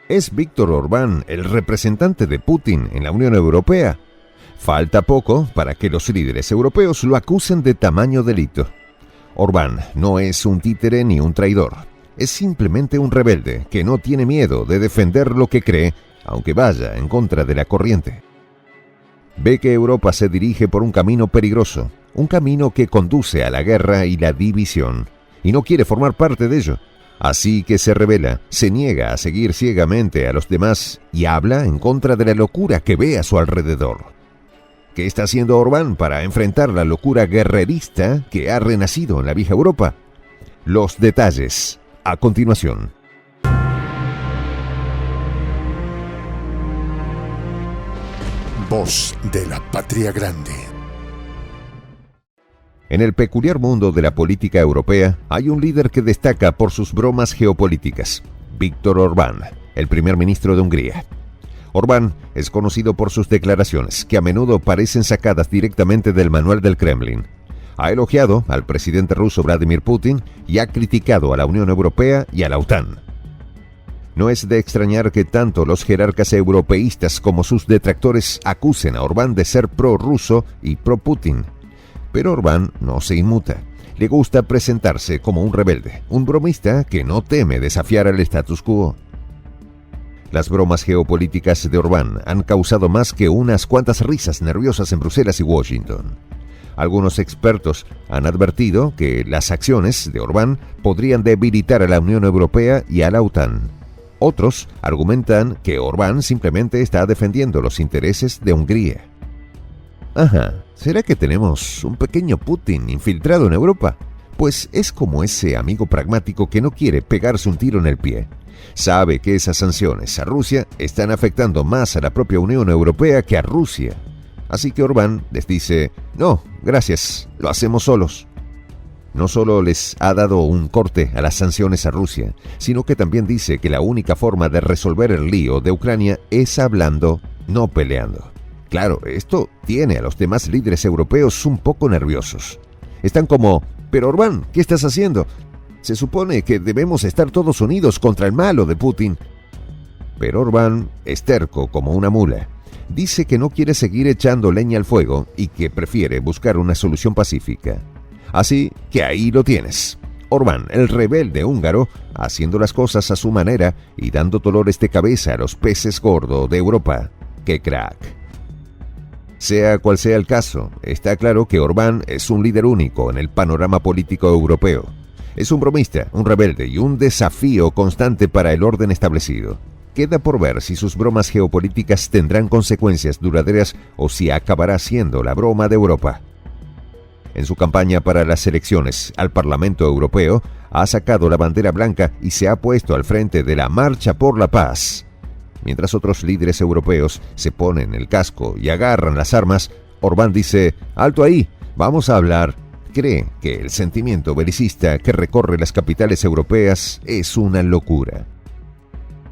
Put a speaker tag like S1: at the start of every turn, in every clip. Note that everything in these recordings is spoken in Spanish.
S1: ¿Es Víktor Orbán el representante de Putin en la Unión Europea? Falta poco para que los líderes europeos lo acusen de tamaño delito. Orbán no es un títere ni un traidor. Es simplemente un rebelde que no tiene miedo de defender lo que cree, aunque vaya en contra de la corriente. Ve que Europa se dirige por un camino peligroso, un camino que conduce a la guerra y la división, y no quiere formar parte de ello. Así que se rebela, se niega a seguir ciegamente a los demás y habla en contra de la locura que ve a su alrededor. ¿Qué está haciendo Orbán para enfrentar la locura guerrerista que ha renacido en la vieja Europa? Los detalles, a continuación.
S2: Voz de la Patria Grande.
S1: En el peculiar mundo de la política europea hay un líder que destaca por sus bromas geopolíticas: Víktor Orbán, el primer ministro de Hungría. Orbán es conocido por sus declaraciones, que a menudo parecen sacadas directamente del manual del Kremlin. Ha elogiado al presidente ruso Vladimir Putin y ha criticado a la Unión Europea y a la OTAN. No es de extrañar que tanto los jerarcas europeístas como sus detractores acusen a Orbán de ser pro-ruso y pro-Putin. Pero Orbán no se inmuta. Le gusta presentarse como un rebelde, un bromista que no teme desafiar al status quo. Las bromas geopolíticas de Orbán han causado más que unas cuantas risas nerviosas en Bruselas y Washington. Algunos expertos han advertido que las acciones de Orbán podrían debilitar a la Unión Europea y a la OTAN. Otros argumentan que Orbán simplemente está defendiendo los intereses de Hungría. ¿Será que tenemos un pequeño Putin infiltrado en Europa? Pues es como ese amigo pragmático que no quiere pegarse un tiro en el pie. Sabe que esas sanciones a Rusia están afectando más a la propia Unión Europea que a Rusia. Así que Orbán les dice: no, gracias, lo hacemos solos. No solo les ha dado un corte a las sanciones a Rusia, sino que también dice que la única forma de resolver el lío de Ucrania es hablando, no peleando. Claro, esto tiene a los demás líderes europeos un poco nerviosos. Están como: pero Orbán, ¿qué estás haciendo? Se supone que debemos estar todos unidos contra el malo de Putin. Pero Orbán es terco como una mula. Dice que no quiere seguir echando leña al fuego y que prefiere buscar una solución pacífica. Así que ahí lo tienes. Orbán, el rebelde húngaro, haciendo las cosas a su manera y dando dolores de cabeza a los peces gordos de Europa. ¡Qué crack! Sea cual sea el caso, está claro que Orbán es un líder único en el panorama político europeo. Es un bromista, un rebelde y un desafío constante para el orden establecido. Queda por ver si sus bromas geopolíticas tendrán consecuencias duraderas o si acabará siendo la broma de Europa. En su campaña para las elecciones al Parlamento Europeo, ha sacado la bandera blanca y se ha puesto al frente de la Marcha por la Paz. Mientras otros líderes europeos se ponen el casco y agarran las armas, Orbán dice: alto ahí, vamos a hablar. Cree que el sentimiento belicista que recorre las capitales europeas es una locura.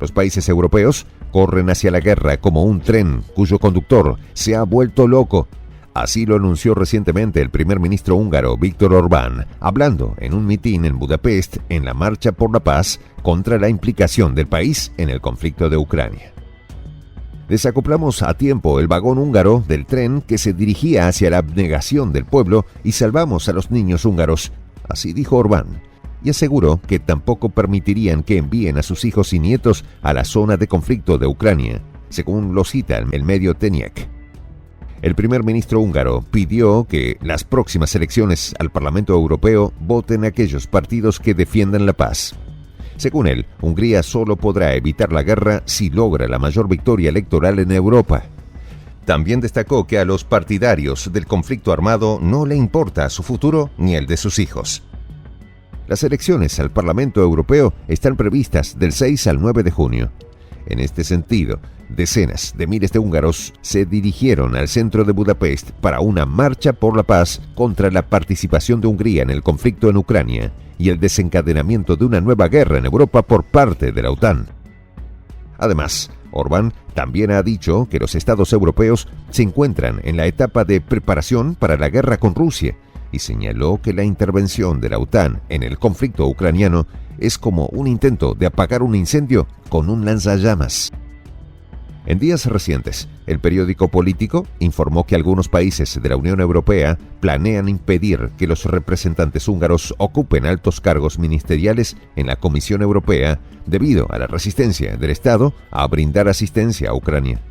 S1: Los países europeos corren hacia la guerra como un tren cuyo conductor se ha vuelto loco. Así lo anunció recientemente el primer ministro húngaro Víktor Orbán, hablando en un mitin en Budapest en la Marcha por la Paz contra la implicación del país en el conflicto de Ucrania. Desacoplamos a tiempo el vagón húngaro del tren que se dirigía hacia la abnegación del pueblo y salvamos a los niños húngaros, así dijo Orbán, y aseguró que tampoco permitirían que envíen a sus hijos y nietos a la zona de conflicto de Ucrania, según lo cita el medio Teniek. El primer ministro húngaro pidió que las próximas elecciones al Parlamento Europeo voten aquellos partidos que defiendan la paz. Según él, Hungría solo podrá evitar la guerra si logra la mayor victoria electoral en Europa. También destacó que a los partidarios del conflicto armado no le importa su futuro ni el de sus hijos. Las elecciones al Parlamento Europeo están previstas del 6 al 9 de junio. En este sentido, decenas de miles de húngaros se dirigieron al centro de Budapest para una marcha por la paz contra la participación de Hungría en el conflicto en Ucrania y el desencadenamiento de una nueva guerra en Europa por parte de la OTAN. Además, Orbán también ha dicho que los estados europeos se encuentran en la etapa de preparación para la guerra con Rusia y señaló que la intervención de la OTAN en el conflicto ucraniano es como un intento de apagar un incendio con un lanzallamas. En días recientes, el periódico Político informó que algunos países de la Unión Europea planean impedir que los representantes húngaros ocupen altos cargos ministeriales en la Comisión Europea debido a la resistencia del Estado a brindar asistencia a Ucrania.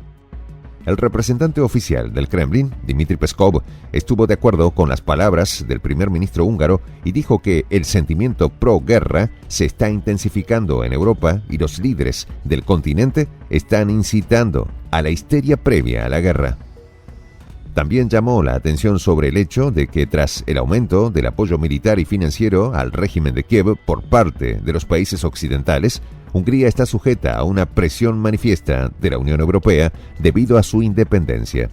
S1: El representante oficial del Kremlin, Dmitry Peskov, estuvo de acuerdo con las palabras del primer ministro húngaro y dijo que el sentimiento pro-guerra se está intensificando en Europa y los líderes del continente están incitando a la histeria previa a la guerra. También llamó la atención sobre el hecho de que tras el aumento del apoyo militar y financiero al régimen de Kiev por parte de los países occidentales, Hungría está sujeta a una presión manifiesta de la Unión Europea debido a su independencia.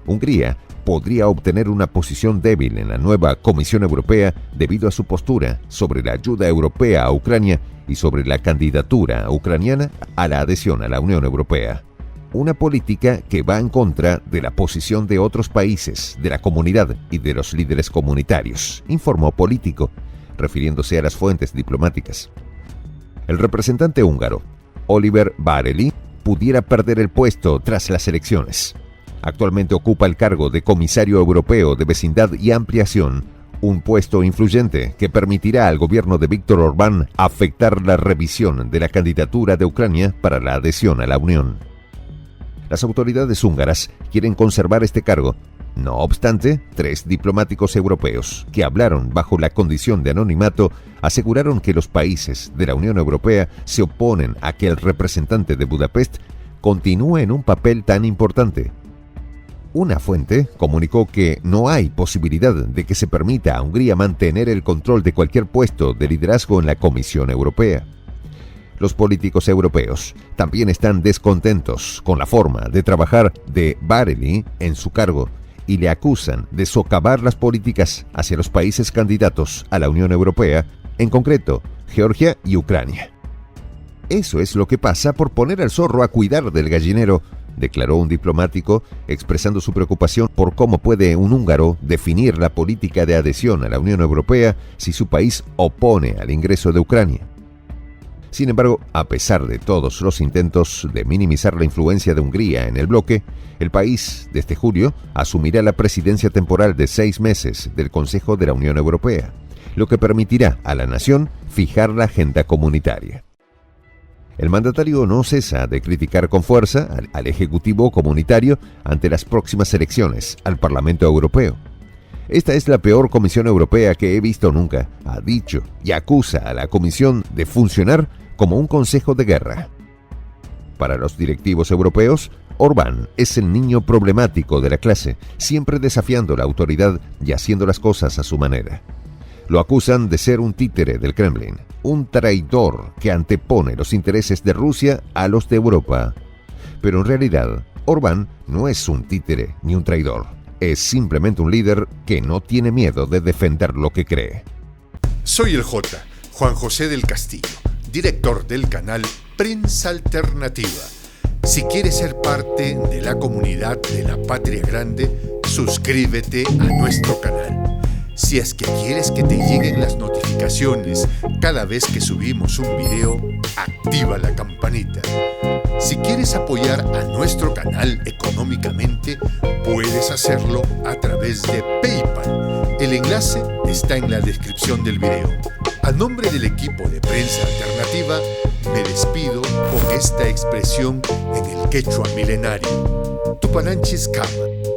S1: Hungría podría obtener una posición débil en la nueva Comisión Europea debido a su postura sobre la ayuda europea a Ucrania y sobre la candidatura ucraniana a la adhesión a la Unión Europea. Una política que va en contra de la posición de otros países, de la comunidad y de los líderes comunitarios, informó Político, refiriéndose a las fuentes diplomáticas. El representante húngaro, Oliver Várhelyi, pudiera perder el puesto tras las elecciones. Actualmente ocupa el cargo de comisario europeo de vecindad y ampliación, un puesto influyente que permitirá al gobierno de Víktor Orbán afectar la revisión de la candidatura de Ucrania para la adhesión a la Unión. Las autoridades húngaras quieren conservar este cargo. No obstante, 3 diplomáticos europeos que hablaron bajo la condición de anonimato aseguraron que los países de la Unión Europea se oponen a que el representante de Budapest continúe en un papel tan importante. Una fuente comunicó que no hay posibilidad de que se permita a Hungría mantener el control de cualquier puesto de liderazgo en la Comisión Europea. Los políticos europeos también están descontentos con la forma de trabajar de Várhelyi en su cargo y le acusan de socavar las políticas hacia los países candidatos a la Unión Europea, en concreto, Georgia y Ucrania. Eso es lo que pasa por poner al zorro a cuidar del gallinero, declaró un diplomático, expresando su preocupación por cómo puede un húngaro definir la política de adhesión a la Unión Europea si su país opone al ingreso de Ucrania. Sin embargo, a pesar de todos los intentos de minimizar la influencia de Hungría en el bloque, el país, desde julio, asumirá la presidencia temporal de 6 meses del Consejo de la Unión Europea, lo que permitirá a la nación fijar la agenda comunitaria. El mandatario no cesa de criticar con fuerza al Ejecutivo comunitario ante las próximas elecciones al Parlamento Europeo. Esta es la peor Comisión Europea que he visto nunca, ha dicho, y acusa a la Comisión de funcionar como un consejo de guerra. Para los directivos europeos, Orbán es el niño problemático de la clase, siempre desafiando la autoridad y haciendo las cosas a su manera. Lo acusan de ser un títere del Kremlin, un traidor que antepone los intereses de Rusia a los de Europa. Pero en realidad, Orbán no es un títere ni un traidor. Es simplemente un líder que no tiene miedo de defender lo que cree.
S2: Soy el J, Juan José del Castillo, director del canal Prensa Alternativa. Si quieres ser parte de la comunidad de la Patria Grande, suscríbete a nuestro canal. Si es que quieres que te lleguen las notificaciones cada vez que subimos un video, activa la campanita. Si quieres apoyar a nuestro canal económicamente, puedes hacerlo a través de PayPal. El enlace está en la descripción del video. A nombre del equipo de Prensa Alternativa, me despido con esta expresión en el quechua milenario, Tupananchis Kama,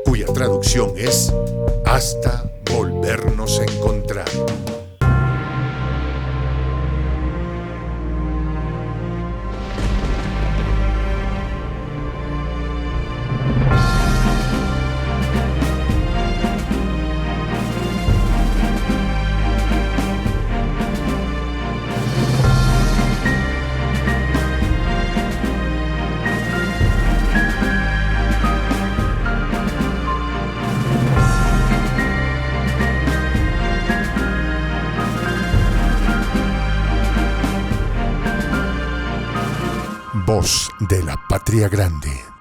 S2: cuya traducción es hasta volvernos a encontrar. Voz de la Patria Grande.